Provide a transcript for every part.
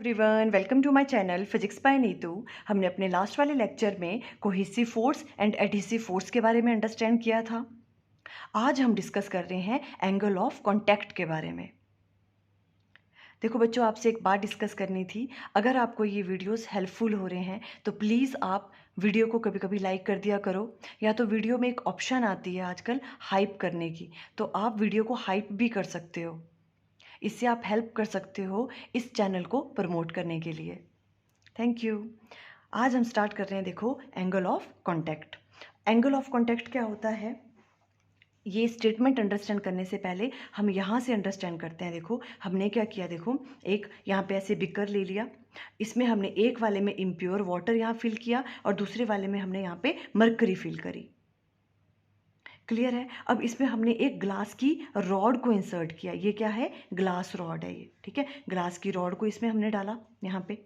Everyone, welcome to my channel physics by Neetu. हमने अपने last वाले लेक्चर में cohesive force and adhesive force के बारे में अंडरस्टैंड किया था। आज हम डिस्कस कर रहे हैं एंगल ऑफ कांटेक्ट के बारे में। देखो बच्चों, आपसे एक बात डिस्कस करनी थी। अगर आपको ये वीडियोस हेल्पफुल हो रहे हैं तो प्लीज़ आप वीडियो को कभी कभी लाइक कर दिया करो, या तो वीडियो में एक ऑप्शन आती है आजकल हाइप करने की, तो आप वीडियो को हाइप भी कर सकते हो। इससे आप हेल्प कर सकते हो इस चैनल को प्रमोट करने के लिए। Thank you. आज हम स्टार्ट कर रहे हैं। देखो, angle of contact. Angle of contact क्या होता है, ये स्टेटमेंट अंडरस्टैंड करने से पहले हम यहाँ से अंडरस्टैंड करते हैं। देखो हमने क्या किया, देखो एक यहाँ पे ऐसे बिकर ले लिया, इसमें हमने एक वाले में इम्प्योर वाटर यहाँ फिल किया और दूसरे वाले में हमने यहाँ पे मरकरी फिल करी। क्लियर है। अब इसमें हमने एक ग्लास की रॉड को इंसर्ट किया। ये क्या है, ग्लास रॉड है ये, ठीक है। ग्लास की रॉड को इसमें हमने डाला, यहाँ पे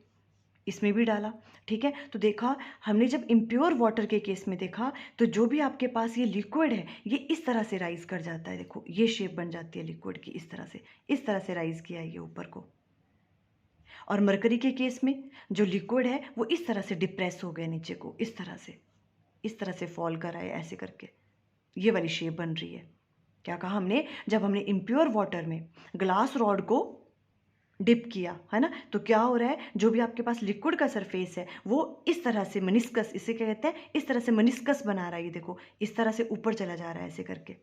इसमें भी डाला, ठीक है। तो देखा हमने, जब इम्प्योर वाटर के केस में देखा तो जो भी आपके पास ये लिक्विड है ये इस तरह से राइज कर जाता है। देखो ये शेप बन जाती है लिक्विड की, इस तरह से राइज किया है ये ऊपर को। और मरकरी के केस में जो लिक्विड है वो इस तरह से डिप्रेस हो गया नीचे को, इस तरह से फॉल कर रहा है ऐसे करके, ये वाली शेप बन रही है। क्या कहा हमने, जब हमने इम्प्योर वाटर में ग्लास रॉड को डिप किया है ना, तो क्या हो रहा है, जो भी आपके पास लिक्विड का सरफेस है वो इस तरह से मनिस्कस, इसे क्या कहते हैं, इस तरह से मनिस्कस बना रहा है। ये देखो इस तरह से ऊपर चला जा रहा है ऐसे करके,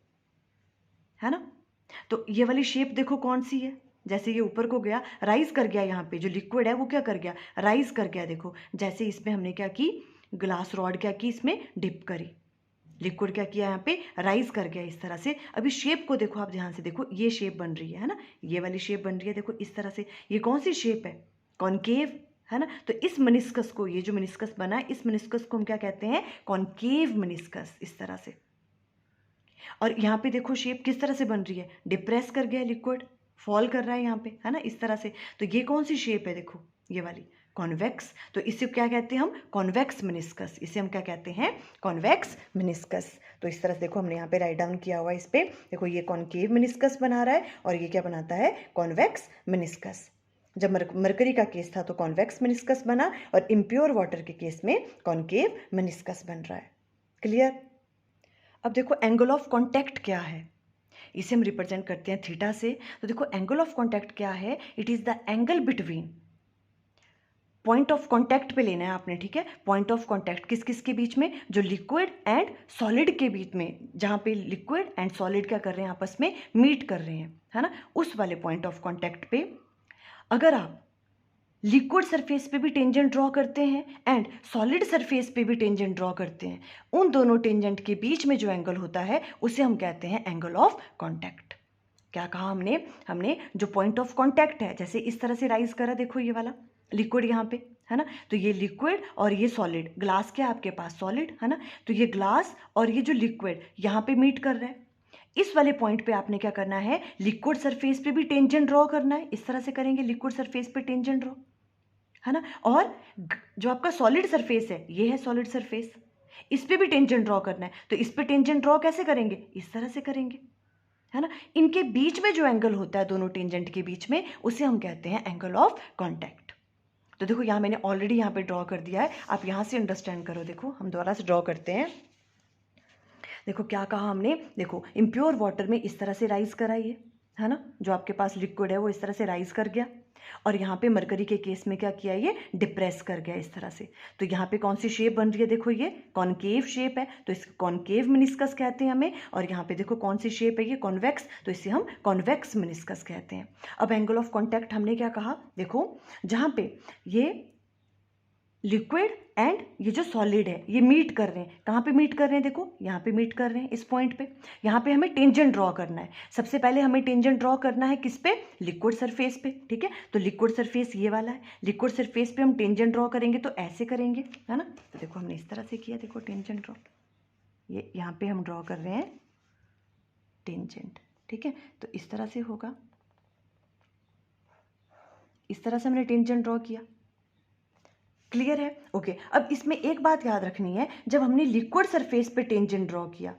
है ना। तो ये वाली शेप देखो कौन सी है, जैसे ये ऊपर को गया, राइज कर गया, यहाँ पे जो लिक्विड है वो क्या कर गया, राइज कर गया। देखो जैसे इसमें हमने क्या की, ग्लास रॉड क्या की, इसमें डिप करी, लिक्विड क्या किया, यहाँ पे राइज कर गया इस तरह से। अभी शेप को देखो आप ध्यान से, देखो ये शेप बन रही है ना, ये वाली शेप बन रही है। देखो इस तरह से, ये कौन सी शेप है, कॉनकेव, है ना। तो इस मनिस्कस को, ये जो मनिस्कस बना है, इस मनिस्कस को हम क्या कहते हैं, कॉनकेव मनिस्कस, इस तरह से। और यहाँ पे देखो शेप किस तरह से बन रही है, डिप्रेस कर गया लिक्विड, फॉल कर रहा है यहाँ पे, है ना, इस तरह से। तो ये कौन सी शेप है, देखो ये वाली, कॉन्वेक्स। तो इसे क्या कहते हैं हम, कॉन्वेक्स मेनिस्कस। इसे हम क्या कहते हैं, कॉन्वेक्स मेनिस्कस। तो इस तरह से देखो हमने यहाँ पे राइट डाउन किया हुआ है इस पे, देखो ये कॉनकेव मेनिस्कस बना रहा है और ये क्या बनाता है, कॉन्वेक्स मेनिस्कस। जब मरकरी का केस था तो कॉन्वेक्स मेनिस्कस बना, और इम्प्योर वाटर के केस में कॉनकेव मेनिस्कस बन रहा है। क्लियर। अब देखो एंगल ऑफ कांटेक्ट क्या है, इसे हम रिप्रेजेंट करते हैं थीटा से। तो देखो एंगल ऑफ कांटेक्ट क्या है, it is the angle between, point of contact पे लेना है आपने, ठीक है। पॉइंट ऑफ कांटेक्ट किस किस के बीच में, जो लिक्विड एंड सॉलिड के बीच में, जहाँ पे लिक्विड एंड सॉलिड क्या कर रहे हैं, आपस में मीट कर रहे हैं, है ना, उस वाले पॉइंट ऑफ कांटेक्ट पे अगर आप लिक्विड सरफेस पे भी टेंजेंट ड्रॉ करते हैं एंड सॉलिड सरफेस पे भी टेंजेंट ड्रॉ करते हैं, उन दोनों टेंजेंट के बीच में जो एंगल होता है उसे हम कहते हैं एंगल ऑफ कांटेक्ट। क्या कहा हमने जो पॉइंट ऑफ कांटेक्ट है, जैसे इस तरह से राइज करा, देखो ये वाला लिक्विड यहाँ पे, है ना। तो ये लिक्विड और ये सॉलिड, ग्लास क्या है आपके पास, सॉलिड, है ना। तो ये ग्लास और ये जो लिक्विड यहाँ पे मीट कर रहा है, इस वाले पॉइंट पे आपने क्या करना है, लिक्विड सरफेस पे भी टेंजेंट ड्रॉ करना है। इस तरह से करेंगे, लिक्विड सरफेस पे टेंजेंट ड्रॉ, है ना। और जो आपका सॉलिड सरफेस है, ये है सॉलिड सरफेस, इस पे भी टेंजेंट ड्रॉ करना है। तो इस पे टेंजेंट ड्रॉ कैसे करेंगे, इस तरह से करेंगे, है ना। इनके बीच में जो एंगल होता है, दोनों टेंजेंट के बीच में, उसे हम कहते हैं एंगल ऑफ कांटेक्ट। तो देखो यहाँ मैंने ऑलरेडी यहाँ पे ड्रॉ कर दिया है, आप यहाँ से अंडरस्टैंड करो। देखो हम दोबारा से ड्रॉ करते हैं। देखो क्या कहा हमने, देखो इम्प्योर वाटर में इस तरह से राइज करा ये, है ना, जो आपके पास लिक्विड है वो इस तरह से राइज कर गया, और यहाँ पे मरकरी के केस में क्या किया, ये डिप्रेस कर गया इस तरह से। तो यहाँ पे कौन सी शेप बन रही है, देखो ये कॉनकेव शेप है, तो इसको कॉनकेव मेनिस्कस कहते हैं हमें। और यहाँ पे देखो कौन सी शेप है, ये कॉन्वेक्स, तो इसे हम कॉन्वेक्स मेनिस्कस कहते हैं। अब एंगल ऑफ कांटेक्ट हमने क्या कहा, देखो जहाँ पे ये लिक्विड एंड ये जो सॉलिड है ये मीट कर रहे हैं, कहाँ पे मीट कर रहे हैं, देखो यहाँ पे मीट कर रहे हैं इस पॉइंट पे। यहाँ पे हमें टेंजेंट ड्रॉ करना है। सबसे पहले हमें टेंजेंट ड्रॉ करना है किस पे, लिक्विड सरफेस पे, ठीक है। तो लिक्विड सरफेस ये वाला है, लिक्विड सरफेस पे हम टेंजेंट ड्रॉ करेंगे तो ऐसे करेंगे, है ना। तो देखो हमने इस तरह से किया, देखो टेंजेंट ड्रॉ, ये यहाँ पे हम ड्रॉ कर रहे हैं टेंजेंट, ठीक है। तो इस तरह से होगा, इस तरह से हमने टेंजेंट ड्रॉ किया। क्लियर है, ओके। अब इसमें एक बात याद रखनी है, जब हमने लिक्विड सरफेस पे टेंजेंट ड्रॉ किया,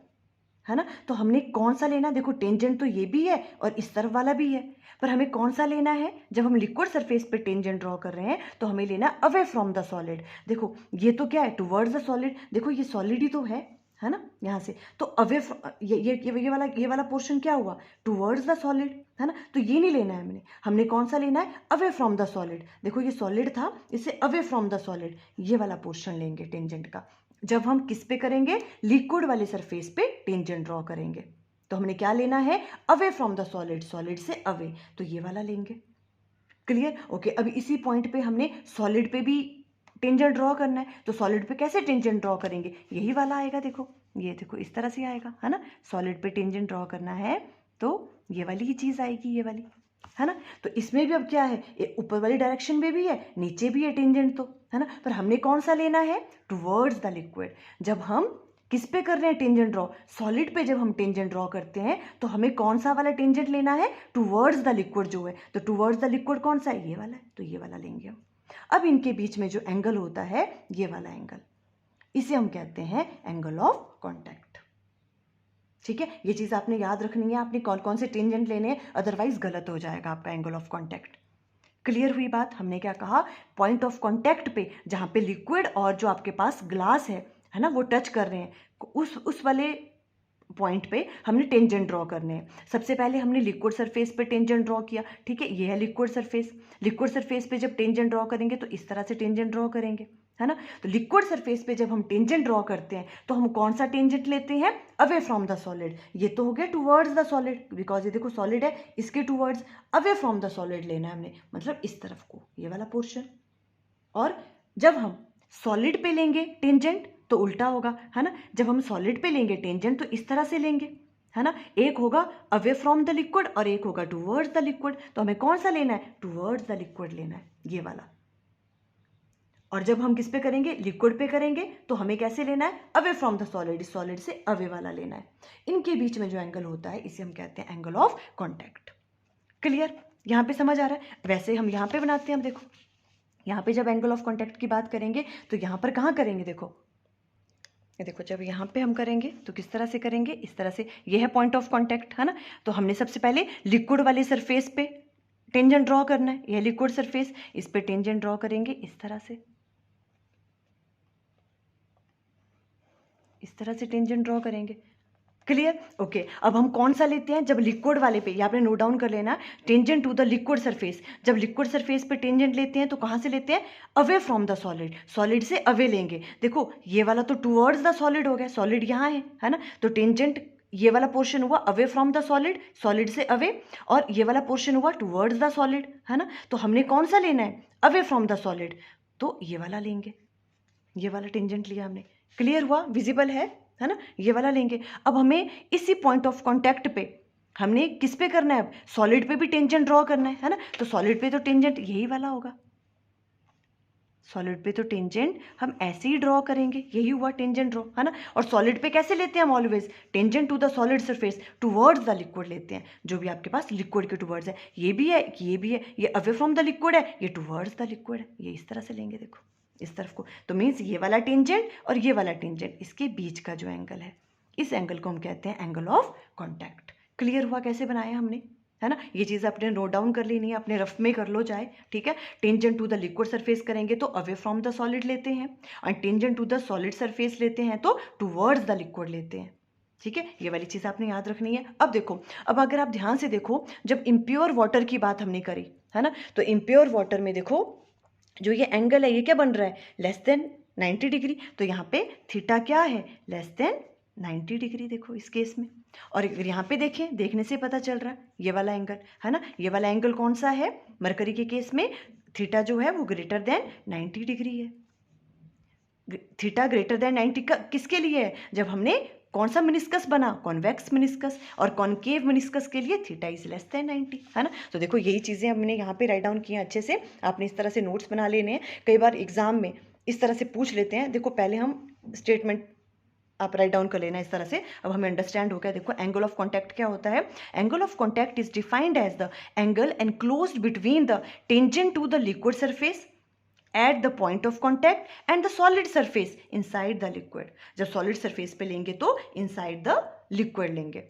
है ना। तो हमने कौन सा लेना, देखो टेंजेंट तो ये भी है और इस तरफ वाला भी है, पर हमें कौन सा लेना है। जब हम लिक्विड सरफेस पे टेंजेंट ड्रॉ कर रहे हैं तो हमें लेना अवे फ्रॉम द सॉलिड। देखो ये तो क्या है, टुवर्ड्स द सॉलिड, देखो ये सॉलिड ही तो है ना यहाँ से, तो अवे ये वाला पोर्शन क्या हुआ, टुवर्ड्स द सॉलिड, है ना। तो ये नहीं लेना है हमने कौन सा लेना है, अवे फ्रॉम द सॉलिड। देखो ये सॉलिड था, इसे अवे फ्रॉम द सॉलिड ये वाला पोर्शन लेंगे टेंजेंट का। जब हम किस पे करेंगे, लिक्विड वाले सरफेस पे टेंजेंट ड्रॉ करेंगे, तो हमने क्या लेना है, away from the solid, solid से अवे, तो ये वाला लेंगे। Clear, okay. अब इसी पॉइंट पे हमने सॉलिड पे भी टेंजेंट ड्रॉ करना है, तो सॉलिड पे कैसे टेंजेंट ड्रॉ करेंगे, यही वाला आएगा, देखो ये देखो इस तरह से आएगा, है ना। सॉलिड पे टेंजेंट ड्रॉ करना है तो ये वाली ही चीज आएगी, ये वाली, है ना। तो इसमें भी अब क्या है, ऊपर वाली डायरेक्शन में भी है, नीचे भी है टेंजेंट, तो है ना। पर हमने कौन सा लेना है, टुवर्ड्स द लिक्विड। जब हम किस पे कर रहे हैं टेंजेंट ड्रॉ, सॉलिड पे जब हम टेंजेंट ड्रॉ करते हैं तो हमें कौन सा वाला टेंजेंट लेना है, टुवर्ड्स द लिक्विड जो है। तो टुवर्ड्स द लिक्विड कौन सा है, ये वाला है, तो ये वाला लेंगे हम। अब इनके बीच में जो एंगल होता है, ये वाला एंगल, इसे हम कहते हैं एंगल ऑफ कॉन्टैक्ट। ठीक है, ये चीज आपने याद रखनी है, आपने कौन कौन से टेंजेंट लेने हैं, अदरवाइज गलत हो जाएगा आपका एंगल ऑफ कॉन्टैक्ट। क्लियर हुई बात। हमने क्या कहा, पॉइंट ऑफ कॉन्टैक्ट पे जहां पे लिक्विड और जो आपके पास ग्लास है ना, वो टच कर रहे हैं, उस वाले पॉइंट पे हमने टेंजेंट ड्रॉ करने हैं। सबसे पहले हमने लिक्विड सरफेस पे टेंजेंट ड्रॉ किया, ठीक है, ये है लिक्विड सरफेस। लिक्विड सरफेस पे जब टेंजेंट ड्रॉ करेंगे तो इस तरह से टेंजेंट ड्रॉ करेंगे, है ना। तो लिक्विड सरफेस पे जब हम टेंजेंट ड्रॉ करते हैं तो हम कौन सा टेंजेंट लेते हैं, अवे फ्रॉम द सॉलिड। ये तो हो गया टुवर्ड्स द सॉलिड, बिकॉज ये देखो सॉलिड है, इसके towards. Away from the solid लेना है हमने, मतलब इस तरफ को, ये वाला पोर्शन। और जब हम सॉलिड पे लेंगे टेंजेंट तो उल्टा होगा, है ना। जब हम सॉलिड पे लेंगे टेंजेंट तो इस तरह से लेंगे, है ना। एक होगा अवे फ्रॉम द लिक्विड और एक होगा टुवर्ड्स द लिक्विड। तो हमें कौन सा लेना है, टुवर्ड्स द लिक्विड लेना है, ये वाला। और जब हम किस पे करेंगे, लिक्विड पे करेंगे, तो हमें कैसे लेना है, away from the solid, solid से अवे वाला लेना है। इनके बीच में जो एंगल होता है इसे हम कहते हैं एंगल ऑफ कॉन्टैक्ट। क्लियर, यहां पे समझ आ रहा है। वैसे हम यहां पे बनाते हैं, हम देखो यहाँ पे जब एंगल ऑफ कॉन्टैक्ट की बात करेंगे तो यहाँ पर कहाँ करेंगे, देखो ये देखो, जब यहाँ पे हम करेंगे तो किस तरह से करेंगे, इस तरह से। ये है पॉइंट ऑफ कॉन्टैक्ट, है ना। तो हमने सबसे पहले लिक्विड वाले सरफेस पे टेंजेंट ड्रॉ करना है, यह लिक्विड सरफेस, इस पे टेंजेंट ड्रॉ करेंगे इस तरह से, इस तरह से टेंजेंट ड्रॉ करेंगे। Clear, okay. अब हम कौन सा लेते हैं, जब लिक्विड वाले पे, यहाँ पे नोट डाउन कर लेना, tangent to the liquid surface. जब लिक्विड सरफेस पे टेंजेंट लेते हैं तो कहाँ से लेते हैं, away from the solid, solid से अवे लेंगे। देखो ये वाला तो टुवर्ड्स द सॉलिड हो गया, सॉलिड यहाँ है ना। तो टेंजेंट ये वाला पोर्शन हुआ away from the solid, solid से अवे, और ये वाला पोर्शन हुआ टुवर्ड्स द सॉलिड, है ना। तो हमने कौन सा लेना है, अवे फ्रॉम द सॉलिड, तो ये वाला लेंगे, ये वाला टेंजेंट लिया हमने। क्लियर हुआ, विजिबल है ना, ये वाला लेंगे। अब हमें इसी पॉइंट ऑफ कांटेक्ट पे हमने किस पे करना है, अब सॉलिड पे भी टेंजेंट ड्रॉ करना है ना। तो सॉलिड पे तो टेंजेंट यही वाला होगा, सॉलिड पे तो टेंजेंट हम ऐसे ही ड्रॉ करेंगे, यही हुआ टेंजेंट ड्रॉ, है ना। और सॉलिड पे कैसे लेते हैं हम, always tangent to the solid surface, towards the liquid लेते हैं, जो भी आपके पास लिक्विड के टुवर्ड्स है। ये भी है, ये भी है, ये अवे फ्रॉम द लिक्विड है, ये टुवर्ड्स द लिक्विड है, ये इस तरह से लेंगे, देखो इस तरफ को। तो मीन्स ये वाला टेंजेंट और ये वाला टेंजेंट, इसके बीच का जो एंगल है, इस एंगल को हम कहते हैं एंगल ऑफ कॉन्टैक्ट। क्लियर हुआ कैसे बनाया हमने, है ना। ये चीज़ आपने नोट डाउन कर लेनी है, अपने रफ में कर लो चाहे, ठीक है। Tangent to the liquid surface करेंगे तो अवे फ्रॉम द सॉलिड लेते हैं, और tangent to the solid surface लेते हैं तो टुवर्ड्स द लिक्विड लेते हैं, ठीक है। ये वाली चीज़ आपने याद रखनी है। अब देखो, अब अगर आप ध्यान से देखो, जब इम्प्योर वाटर की बात हमने करी, है ना, तो इम्प्योर वाटर में देखो जो ये एंगल है ये क्या बन रहा है, लेस देन 90 डिग्री। तो यहाँ पे थीटा क्या है, लेस देन 90 डिग्री, देखो इस केस में। और अगर यहाँ पे देखें, देखने से पता चल रहा है ये वाला एंगल, है ना। ये वाला एंगल कौन सा है, मरकरी के केस में थीटा जो है वो ग्रेटर देन 90 डिग्री है। थीटा ग्रेटर देन 90 का किसके लिए है, जब हमने कौन सा मिनिस्कस बना, कॉन्वेक्स मिनिस्कस, और कॉन्केव मिनिस्कस के लिए थीटा इज लेस देन 90, है ना। तो देखो यही चीज़ें हमने यहाँ पे राइट डाउन की हैं अच्छे से, आपने इस तरह से नोट्स बना लेने हैं। कई बार एग्जाम में इस तरह से पूछ लेते हैं। देखो पहले हम स्टेटमेंट आप राइट डाउन कर लेना इस तरह से, अब हमें अंडरस्टैंड हो गया। देखो एंगल ऑफ कॉन्टैक्ट क्या होता है, angle of contact is defined as the angle enclosed between the tangent to the liquid surface at the point of contact and the solid surface inside the liquid। जब solid surface पे लेंगे तो inside the liquid लेंगे,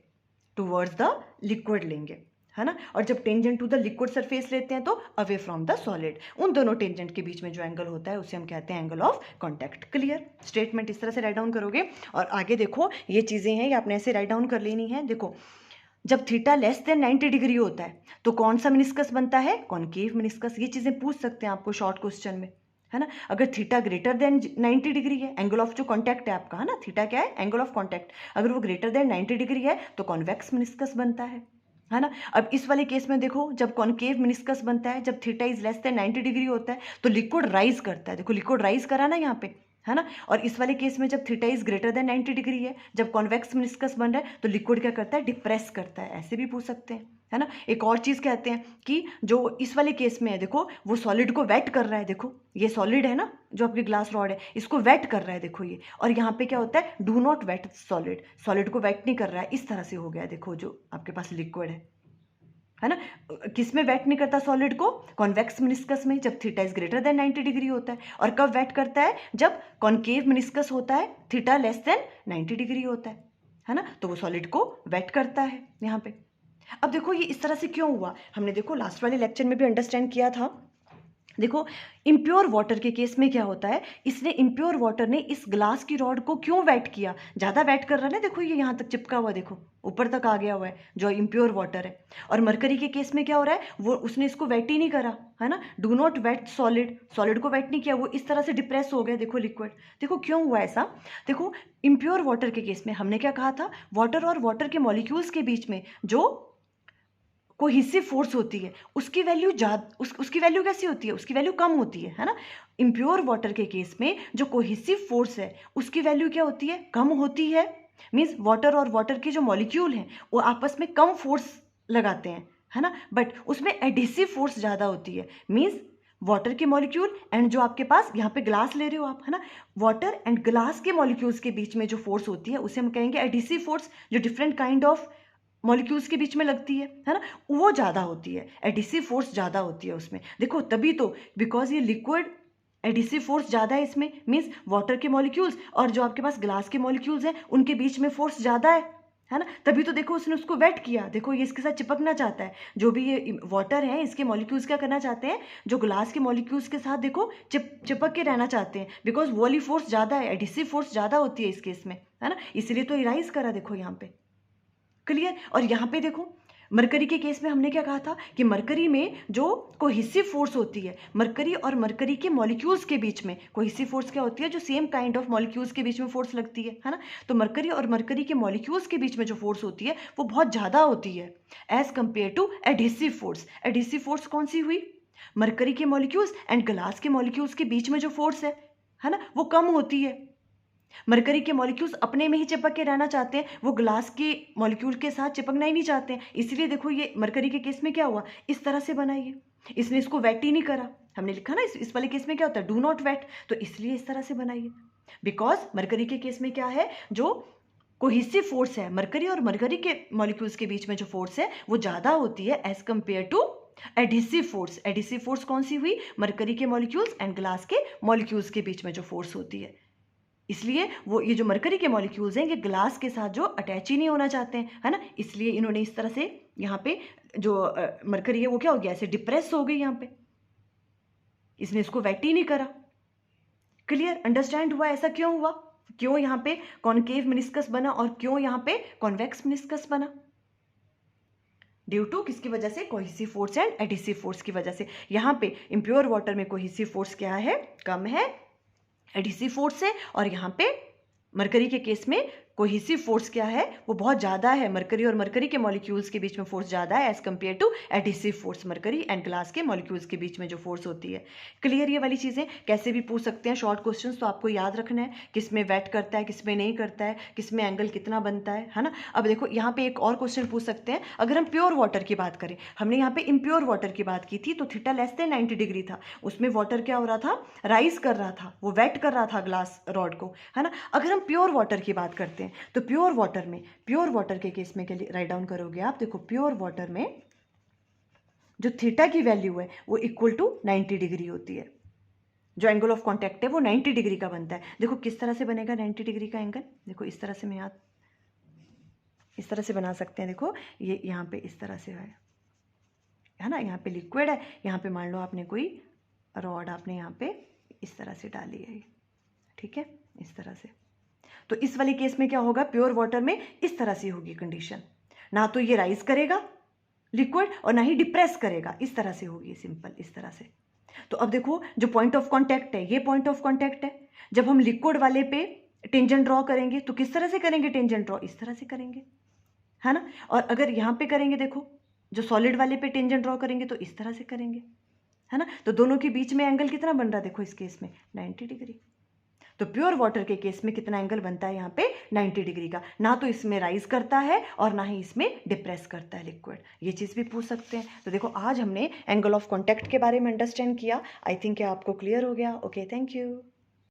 towards the liquid लेंगे, है ना। और जब tangent to the liquid surface लेते हैं तो अवे फ्रॉम द सॉलिड। उन दोनों टेंजेंट के बीच में जो एंगल होता है उसे हम कहते हैं angle of contact. Clear? Statement इस तरह से राइट डाउन करोगे और आगे देखो ये चीज़ें हैं, ये आपने ऐसे राइट डाउन कर लेनी है। देखो जब थीटा लेस देन 90 डिग्री होता है तो कौन सा मिनिस्कस बनता है? Concave meniscus. ये चीज़ें पूछ सकते हैं आपको शॉर्ट क्वेश्चन में, है ना। अगर थीटा ग्रेटर देन 90 डिग्री है, एंगल ऑफ जो कॉन्टैक्ट है आपका, है ना, थीटा क्या है? Angle of contact. अगर वो ग्रेटर देन 90 डिग्री है तो कॉन्वेक्स मिनिस्कस बनता है ना। अब इस वाले केस में देखो जब कॉनकेव मिनिस्कस बनता है, जब theta is less than 90 degree होता है तो लिक्विड राइज करता है। देखो लिक्विड राइज करा ना यहाँ पे, है ना। और इस वाले केस में जब theta is greater than 90 degree है, जब कॉन्वेक्स मिनिस्कस बन रहा है तो लिक्विड क्या करता है? डिप्रेस करता है। ऐसे भी पूछ सकते हैं, है ना। एक और चीज़ कहते हैं कि जो इस वाले केस में है, देखो वो सॉलिड को वेट कर रहा है। देखो ये सॉलिड है ना, जो आपकी ग्लास रॉड है, इसको वेट कर रहा है। देखो ये, और यहाँ पे क्या होता है? Do not wet solid. Solid को वेट नहीं कर रहा है, इस तरह से हो गया। देखो जो आपके पास लिक्विड है ना, किस में वेट नहीं करता सॉलिड को? कॉन्वेक्स मिनिस्कस में, जब theta is greater than 90 degree होता है। और कब वेट करता है? जब कॉनकेव मिनिस्कस होता है, थीटा लेस देन 90 डिग्री होता है ना, तो वो सॉलिड को वेट करता है यहाँ पे। अब देखो ये इस तरह से क्यों हुआ, हमने देखो लास्ट वाले लेक्चर में भी अंडरस्टैंड किया था। देखो इम्प्योर वाटर के केस में क्या होता है, इसने इम्प्योर वाटर ने इस ग्लास की रॉड को क्यों वेट किया? ज़्यादा वेट कर रहा है ना, देखो ये यहाँ तक चिपका हुआ, देखो ऊपर तक आ गया हुआ है जो इम्प्योर वाटर है। और मरकरी के केस में क्या हो रहा है, वो उसने इसको वेट ही नहीं करा, है ना। Do not wet solid, solid को वेट नहीं किया, वो इस तरह से डिप्रेस हो गया। देखो लिक्विड, देखो क्यों हुआ ऐसा। देखो इम्प्योर वाटर के केस में हमने क्या कहा था, वाटर और वाटर के मॉलिक्यूल्स के बीच में जो कोहेसिव फोर्स होती है उसकी वैल्यू उसकी वैल्यू कैसी होती है? उसकी वैल्यू कम होती है ना। इम्प्योर वाटर के केस में जो कोहेसिव फोर्स है उसकी वैल्यू क्या होती है? कम होती है। मीन्स वाटर और वाटर के जो मॉलिक्यूल हैं वो आपस में कम फोर्स लगाते हैं, है ना, बट उसमें एडिसिव फोर्स ज़्यादा होती है। मीन्स वाटर के मॉलिक्यूल एंड जो आपके पास यहाँ पे ग्लास ले रहे हो आप, है ना, वाटर एंड ग्लास के मॉलिक्यूल्स के बीच में जो फोर्स होती है उसे हम कहेंगे एडिसिव फोर्स, जो डिफरेंट काइंड ऑफ मॉलिक्यूल्स के बीच में लगती है ना, वो ज़्यादा होती है, एडिसिव फोर्स ज़्यादा होती है उसमें। देखो तभी तो, बिकॉज ये लिक्विड, एडिसिव फोर्स ज़्यादा है इसमें, मीन्स वाटर के मॉलिक्यूल्स और जो आपके पास ग्लास के मॉलिक्यूल्स हैं उनके बीच में फोर्स ज़्यादा है ना। तभी तो देखो उसने उसको वेट किया। देखो ये इसके साथ चिपकना चाहता है, जो भी ये वाटर है इसके मॉलिक्यूल्स क्या करना चाहते हैं, जो ग्लास के मॉलिक्यूल्स के साथ देखो चिपक के रहना चाहते हैं, बिकॉज वो वाली फोर्स ज़्यादा है, एडिसिव फोर्स ज़्यादा होती है इस केस में, है ना, इसलिए तो इराइज करा। देखो यहाँ पे क्लियर। और यहाँ पे देखो मरकरी के केस में हमने क्या कहा था कि मरकरी में जो कोहेसिव फोर्स होती है, मरकरी और मरकरी के मॉलिक्यूल्स के बीच में कोहेसिव फोर्स क्या होती है, जो सेम काइंड ऑफ मॉलिक्यूल्स के बीच में फोर्स लगती है ना। तो मरकरी और मरकरी के मॉलिक्यूल्स के बीच में जो फोर्स होती है वो बहुत ज़्यादा होती है as compare to adhesive force. Adhesive force कौन सी हुई? मरकरी के मॉलिक्यूल्स एंड ग्लास के मॉलिक्यूल्स के बीच में जो फोर्स है ना, वो कम होती है। मरकरी के मॉलिक्यूल्स अपने में ही चिपक के रहना चाहते हैं, वो ग्लास के मॉलिक्यूल के साथ चिपकना ही नहीं चाहते हैं। इसलिए देखो ये मरकरी के केस में क्या हुआ, इस तरह से बनाइए, इसने इसको वेट ही नहीं करा। हमने लिखा ना इस वाले केस में क्या होता है, डू नॉट वेट, तो इसलिए इस तरह से बनाइए। बिकॉज मरकरी के केस में क्या है, जो कोहेसिव फोर्स है मरकरी और मरकरी के मॉलिक्यूल्स के बीच में जो फोर्स है वो ज़्यादा होती है as compare to adhesive force. Adhesive force कौन सी हुई? मरकरी के मॉलिक्यूल्स एंड ग्लास के मॉलिक्यूल्स के बीच में जो फोर्स होती है। इसलिए वो ये जो मरकरी के मॉलिक्यूल्स हैं ये ग्लास के साथ जो अटैच ही नहीं होना चाहते हैं, है ना, इसलिए इन्होंने इस तरह से यहाँ पे जो मरकरी है वो क्या हो गया, ऐसे डिप्रेस हो गई यहाँ पे, इसने इसको वेट ही नहीं करा। क्लियर, अंडरस्टैंड हुआ ऐसा क्यों हुआ, क्यों यहाँ पे कॉनकेव मिनिस्कस बना और क्यों यहाँ पे कॉन्वेक्स मिनिस्कस बना? ड्यू टू किसकी वजह से? Cohesive force and adhesive force की वजह से। यहाँ पे इम्प्योर वाटर में कोहेसिव फोर्स क्या है, कम है, एडहेसिव फोर्स है, और यहाँ पे मरकरी के केस में कोहेसिव फोर्स क्या है, वो बहुत ज़्यादा है। मरकरी और मरकरी के मॉलिक्यूल्स के बीच में फोर्स ज़्यादा है as compare to adhesive force, mercury and glass के मॉलिक्यूल्स के बीच में जो फोर्स होती है। क्लियर, ये वाली चीज़ें कैसे भी पूछ सकते हैं शॉर्ट क्वेश्चंस, तो आपको याद रखना है किस में वेट करता है, किस में नहीं करता है, किस में एंगल कितना बनता है ना। अब देखो यहाँ पे एक और क्वेश्चन पूछ सकते हैं, अगर हम प्योर वाटर की बात करें, हमने यहाँ पे इम्प्योर वाटर की बात की थी, तो थीटा लेस देन 90 डिग्री था, उसमें वाटर क्या हो रहा था, राइज कर रहा था, वो वेट कर रहा था ग्लास रॉड को, है ना। अगर हम प्योर वाटर की बात करते हैं तो प्योर वाटर के केस में क्या राइट डाउन करोगे आप, देखो प्योर वाटर में जो थीटा की वैल्यू है वो इक्वल टू 90 डिग्री होती है, जो एंगल ऑफ कॉन्टैक्ट है वो 90 डिग्री का बनता है। देखो किस तरह से बनेगा 90 डिग्री का एंगल, देखो इस तरह से मैं याद, इस तरह से बना सकते हैं। देखो ये यहाँ पे इस तरह से है ना, यहाँ पे लिक्विड है, यहाँ पे मान लो आपने कोई रॉड आपने यहाँ पे इस तरह से डाली है, ठीक है, इस तरह से। तो इस वाले केस में क्या होगा, प्योर वाटर में इस तरह से होगी कंडीशन, ना तो ये राइज करेगा लिक्विड और ना ही डिप्रेस करेगा, इस तरह से होगी, सिंपल इस तरह से। तो अब देखो जो पॉइंट ऑफ कांटेक्ट है, ये पॉइंट ऑफ कांटेक्ट है। जब हम लिक्विड वाले पे टेंजेंट ड्रॉ करेंगे तो किस तरह से करेंगे टेंजेंट ड्रॉ, इस तरह से करेंगे, है ना। और अगर यहाँ पे करेंगे, देखो जो सॉलिड वाले पे टेंजेंट ड्रॉ करेंगे तो इस तरह से करेंगे, है ना। तो दोनों के बीच में एंगल कितना बन रहा है, देखो इस केस में 90 डिग्री। तो प्योर वाटर के केस में कितना एंगल बनता है यहाँ पे, 90 डिग्री का। ना तो इसमें राइज करता है और ना ही इसमें डिप्रेस करता है लिक्विड, ये चीज़ भी पूछ सकते हैं। तो देखो आज हमने एंगल ऑफ कॉन्टैक्ट के बारे में अंडरस्टैंड किया। आई थिंक क्या आपको क्लियर हो गया। Okay, thank you.